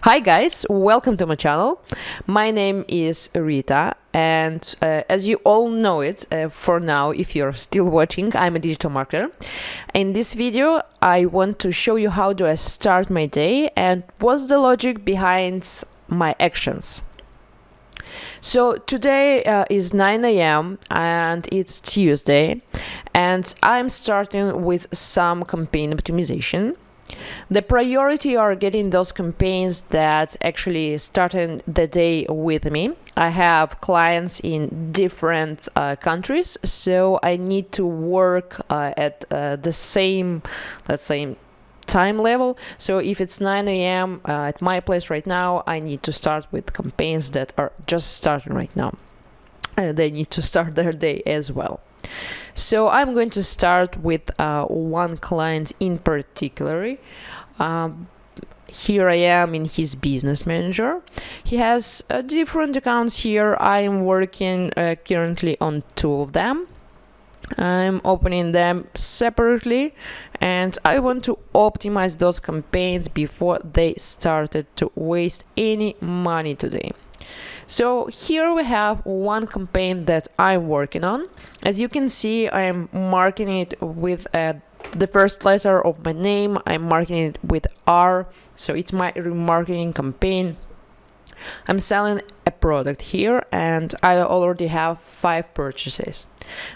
Hi guys, welcome to my channel. My name is Rita and as you all know it, for now, if you're still watching, I'm a digital marketer. In this video, I want to show you how do I start my day and what's the logic behind my actions. So today is 9 a.m. and it's Tuesday and I'm starting with some campaign optimization. The priority are getting those campaigns that actually starting the day with me. I have clients in different countries, so I need to work at the same, let's say, time level. So if it's 9 a.m. At my place right now, I need to start with campaigns that are just starting right now. They need to start their day as well. So I'm going to start with one client in particular. Here I am in his business manager. He has different accounts here. I am working currently on 2 of them. I'm opening them separately and I want to optimize those campaigns before they started to waste any money today. So here we have one campaign that I'm working on. As you can see, I'm marking it with the first letter of my name. I'm marking it with R, so it's my remarketing campaign. I'm selling a product here and I already have 5 purchases,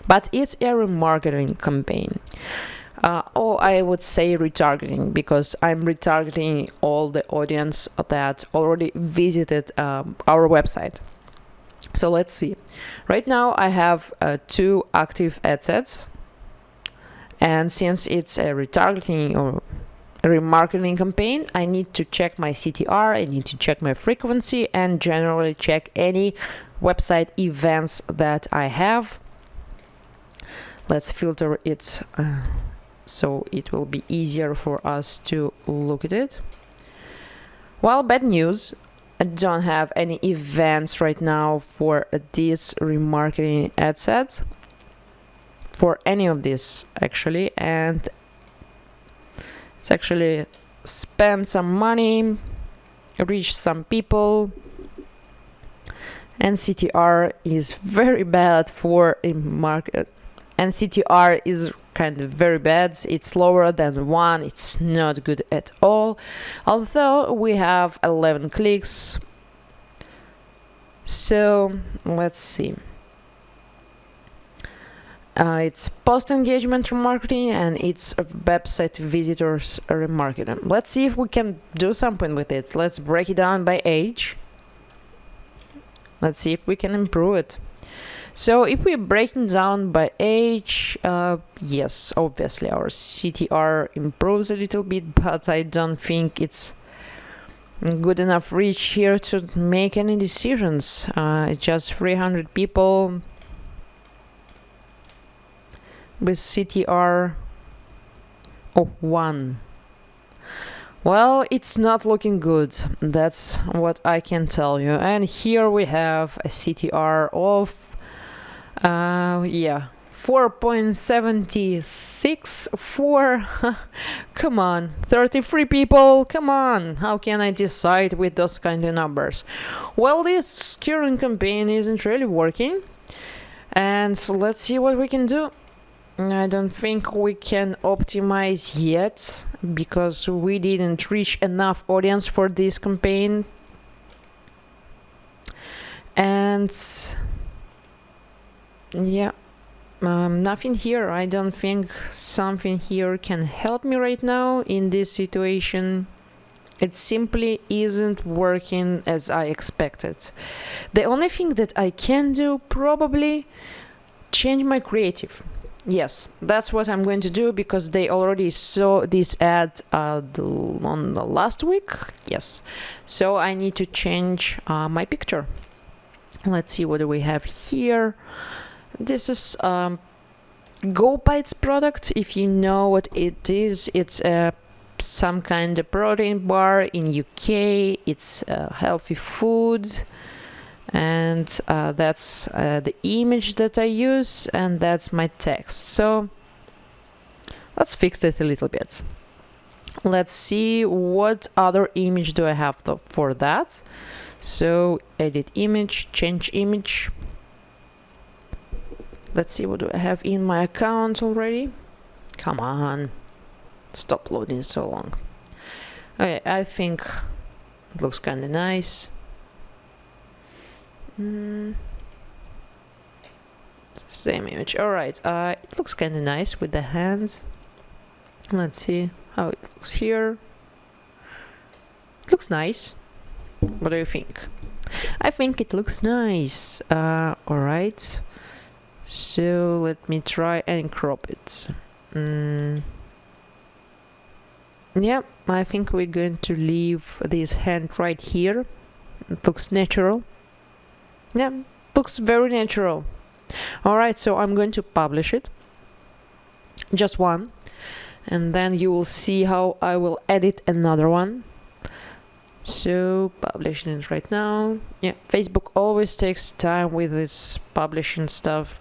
but it's a remarketing campaign. Or I would say retargeting, because I'm retargeting all the audience that already visited our website. So let's see. Right now I have 2 active ad sets, and since it's a retargeting or a remarketing campaign, I need to check my CTR, I need to check my frequency, and generally check any website events that I have. Let's filter it so it will be easier for us to look at it. Well, bad news, I don't have any events right now for this remarketing ad set, for any of this actually, and it's actually spent some money, reached some people, and CTR is very bad for a market, and CTR is kind of very bad. It's lower than 1. It's not good at all, although we have 11 clicks. So let's see. It's post-engagement remarketing and it's website visitors remarketing. Let's see if we can do something with it. Let's break it down by age. Let's see if we can improve it. So if we break it down by age, yes, obviously our CTR improves a little bit, but I don't think it's good enough reach here to make any decisions. It's just 300 people with CTR of 1. Well, it's not looking good, that's what I can tell you. And here we have a CTR of 4.76 for come on, 33 people, come on, how can I decide with those kind of numbers? Well, this current campaign isn't really working, and so let's see what we can do. I don't think we can optimize yet because we didn't reach enough audience for this campaign, and yeah, nothing here. I don't think something here can help me right now in this situation. It simply isn't working as I expected. The only thing that I can do, probably change my creative. Yes, that's what I'm going to do, because they already saw this ad on the last week. Yes, so I need to change my picture. Let's see, what do we have here? This is GoBites product. If you know what it is, it's some kind of protein bar in UK. It's healthy food, and that's the image that I use, and that's my text. So let's fix it a little bit. Let's see what other image do I have for that. So edit image, change image. Let's see what do I have in my account already. Come on, stop loading so long. Okay, I think it looks kind of nice. Same image. All right, it looks kind of nice with the hands. Let's see how it looks here. It looks nice. What do you think? I think it looks nice. All right. So let me try and crop it. Yeah, I think we're going to leave this hand right here. It looks natural. Yeah, looks very natural. All right, so I'm going to publish it. Just one. And then you will see how I will edit another one. So publishing it right now. Yeah, Facebook always takes time with its publishing stuff.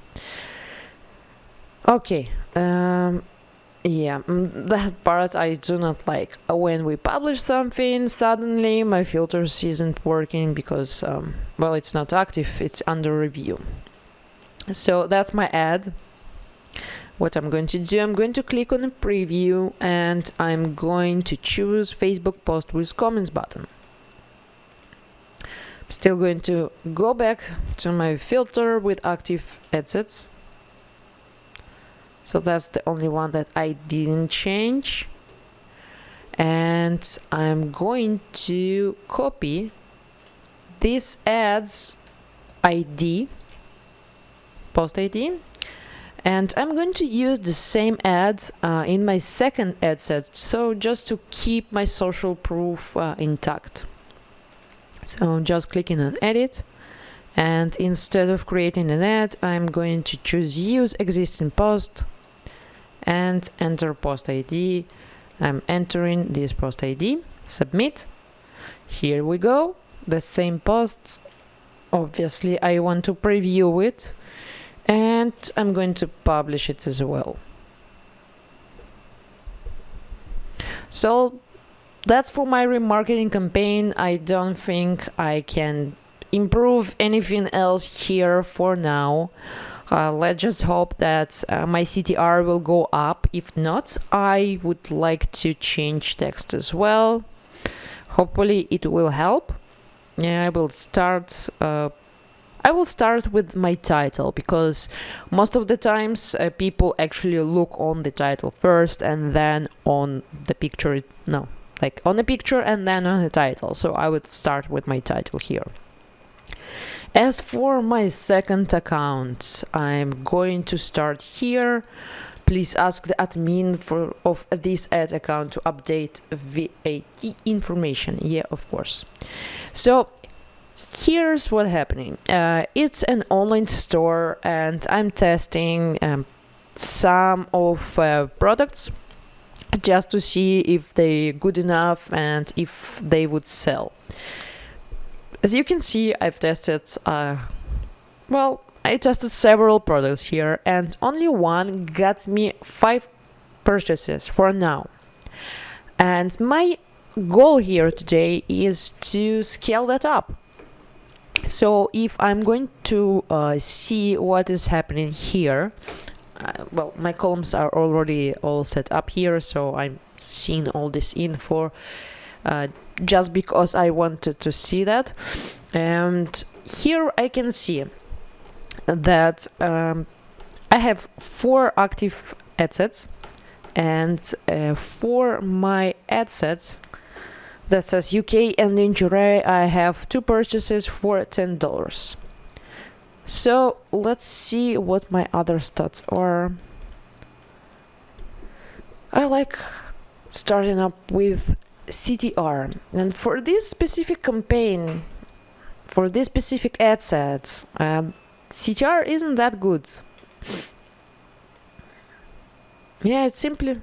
Okay, yeah, that part I do not like. When we publish something, suddenly my filters isn't working because, well, it's not active, it's under review. So that's my ad. What I'm going to do, I'm going to click on the preview and I'm going to choose Facebook post with comments button. I'm still going to go back to my filter with active ad sets. So that's the only one that I didn't change. And I'm going to copy this ad's ID, post ID. And I'm going to use the same ad in my second ad set, so just to keep my social proof intact. So just clicking on edit, and instead of creating an ad, I'm going to choose use existing post and enter post ID. I'm entering this post ID, submit. Here we go, the same post. Obviously I want to preview it. And I'm going to publish it as well. So that's for my remarketing campaign. I don't think I can improve anything else here for now. Let's just hope that my CTR will go up. If not, I would like to change text as well. Hopefully it will help. Yeah, I will start with my title, because most of the times people actually look on the title first and then on the picture. No, like on the picture and then on the title. So I would start with my title here. As for my second account, I'm going to start here. Please ask the admin of this ad account to update VAT information. Yeah, of course. So here's what's happening. It's an online store and I'm testing some of products just to see if they're good enough and if they would sell. As you can see, I've tested, well, I tested several products here and only one got me 5 purchases for now. And my goal here today is to scale that up. So if I'm going to see what is happening here, well, my columns are already all set up here, so I'm seeing all this info just because I wanted to see that. And here I can see that I have 4 active ad sets, and for my ad sets that says UK and lingerie, I have 2 purchases for $10. So let's see what my other stats are. I like starting up with CTR, and for this specific campaign, for this specific ad set, CTR isn't that good. Yeah, it's simply...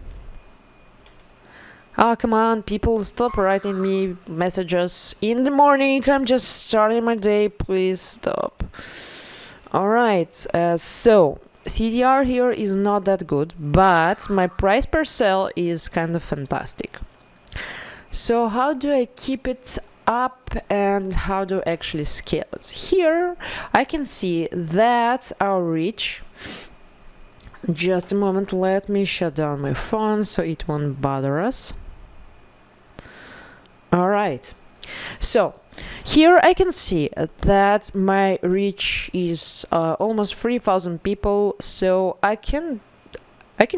Oh, come on, people, stop writing me messages in the morning. I'm just starting my day. Please stop. Alright, so CTR here is not that good, but my price per sale is kind of fantastic. So how do I keep it up and how do I actually scale it? Here I can see that our reach, just a moment, let me shut down my phone so it won't bother us. All right, so here I can see that my reach is almost 3,000 people, so I can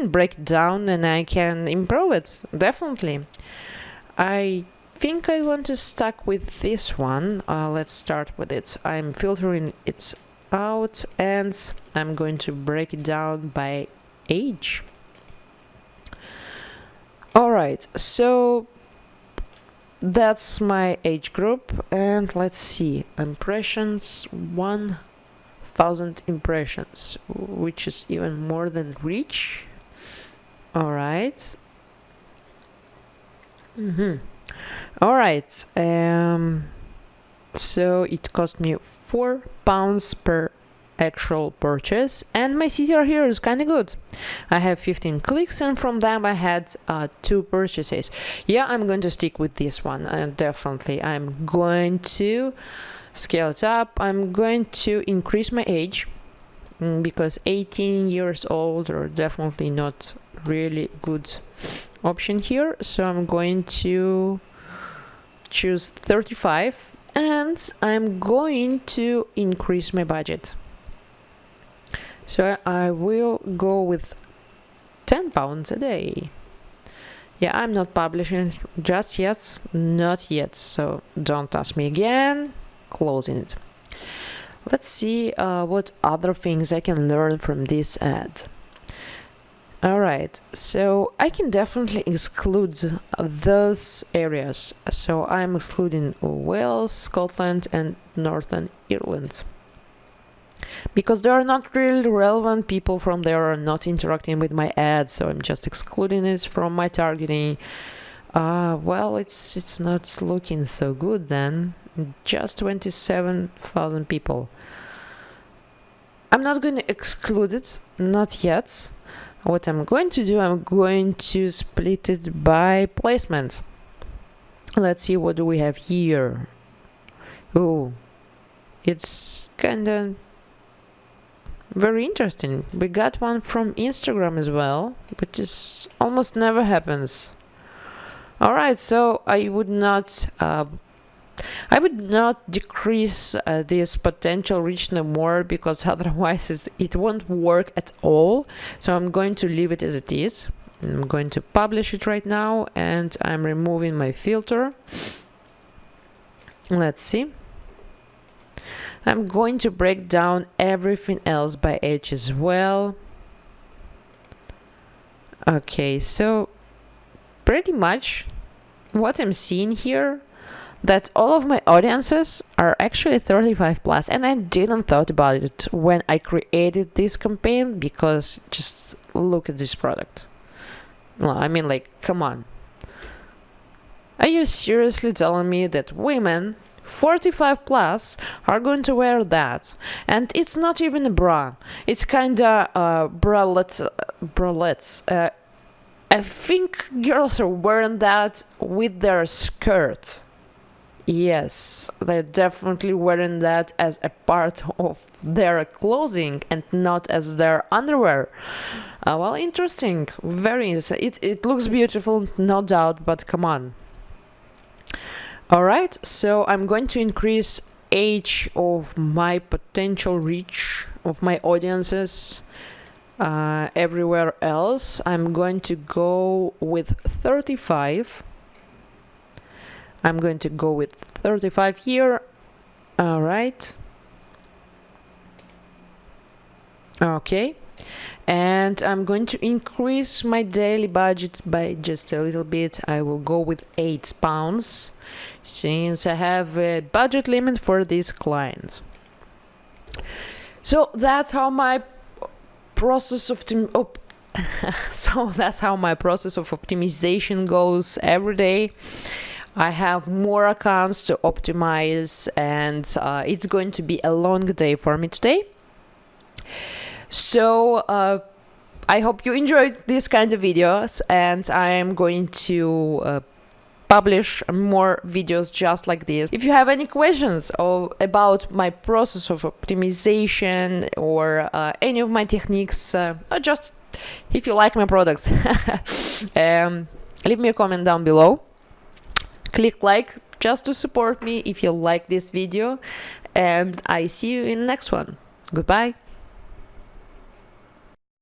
break it down and I can improve it, definitely. I think I want to stuck with this one. Let's start with it. I'm filtering it out and I'm going to break it down by age. All right, so that's my age group, and let's see, impressions, 1,000 impressions, which is even more than reach. All right. All right, so it cost me £4 per actual purchase, and my CTR here is kind of good. I have 15 clicks, and from them I had 2 purchases. Yeah, I'm going to stick with this one, definitely. I'm going to scale it up. I'm going to increase my age, because 18 years old are definitely not really good option here, so I'm going to choose 35, and I'm going to increase my budget. So I will go with £10 a day. Yeah, I'm not publishing just yet, not yet, so don't ask me again. Closing it. Let's see what other things I can learn from this ad. Alright, so I can definitely exclude those areas. So I'm excluding Wales, Scotland and Northern Ireland, because there are not really relevant people from there, are not interacting with my ads, so I'm just excluding it from my targeting. Well, it's not looking so good then. Just 27,000 people. I'm not going to exclude it, not yet. What I'm going to do, I'm going to split it by placement. Let's see, what do we have here? Oh, it's kind of very interesting. We got one from Instagram as well, which is almost never happens. All right, so I would not decrease this potential reach no more, because otherwise it won't work at all. So I'm going to leave it as it is. I'm going to publish it right now, and I'm removing my filter. Let's see. I'm going to break down everything else by age as well. Okay, so pretty much what I'm seeing here, that all of my audiences are actually 35 plus, and I didn't thought about it when I created this campaign, because just look at this product. No, I mean, like, come on. Are you seriously telling me that women 45 plus are going to wear that? And it's not even a bra. It's kinda bralettes. I think girls are wearing that with their skirt. Yes, they're definitely wearing that as a part of their clothing and not as their underwear. Well, interesting, very interesting. It looks beautiful, no doubt, but come on. All right, so I'm going to increase age of my potential reach of my audiences. Everywhere else, I'm going to go with 35. I'm going to go with 35 here. All right. Okay. And I'm going to increase my daily budget by just a little bit. I will go with £8, since I have a budget limit for this client. So that's how my process of optimization goes every day. I have more accounts to optimize, and it's going to be a long day for me today. So I hope you enjoyed this kind of videos, and I am going to publish more videos just like this. If you have any questions about my process of optimization or any of my techniques, or just if you like my products, leave me a comment down below. Click like just to support me if you like this video, and I see you in the next one. Goodbye.